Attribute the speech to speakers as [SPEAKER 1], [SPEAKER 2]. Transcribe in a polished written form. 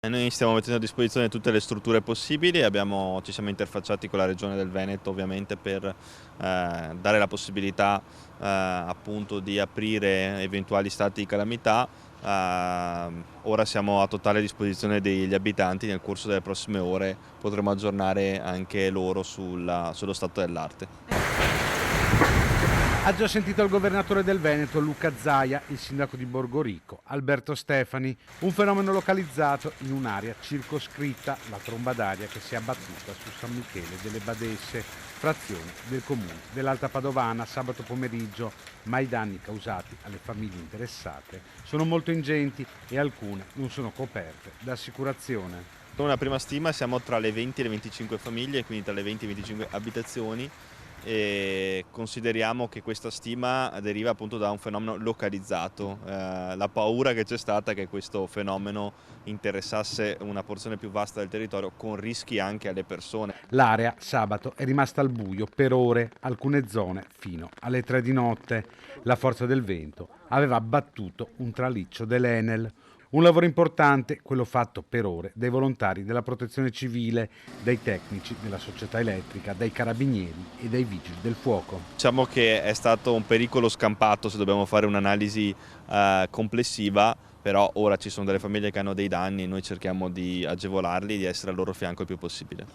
[SPEAKER 1] Noi stiamo mettendo a disposizione tutte le strutture possibili, ci siamo interfacciati con la Regione del Veneto ovviamente per dare la possibilità appunto di aprire eventuali stati di calamità. Ora siamo a totale disposizione degli abitanti, nel corso delle prossime ore potremo aggiornare anche loro sullo stato dell'arte.
[SPEAKER 2] Ha già sentito il governatore del Veneto, Luca Zaia, il sindaco di Borgorico, Alberto Stefani, un fenomeno localizzato in un'area circoscritta, la tromba d'aria che si è abbattuta su San Michele delle Badesse, frazione del comune dell'Alta Padovana sabato pomeriggio, ma i danni causati alle famiglie interessate sono molto ingenti e alcune non sono coperte da assicurazione.
[SPEAKER 1] Con una prima stima siamo tra le 20 e le 25 famiglie, quindi tra le 20 e le 25 abitazioni, e consideriamo che questa stima deriva appunto da un fenomeno localizzato. La paura che c'è stata è che questo fenomeno interessasse una porzione più vasta del territorio con rischi anche alle persone.
[SPEAKER 2] L'area sabato è rimasta al buio per ore, alcune zone fino alle 3 di notte. La forza del vento aveva abbattuto un traliccio dell'Enel. Un lavoro importante, quello fatto per ore dai volontari della protezione civile, dai tecnici della società elettrica, dai carabinieri e dai vigili del fuoco.
[SPEAKER 1] Diciamo che è stato un pericolo scampato se dobbiamo fare un'analisi complessiva, però ora ci sono delle famiglie che hanno dei danni e noi cerchiamo di agevolarli, di essere al loro fianco il più possibile.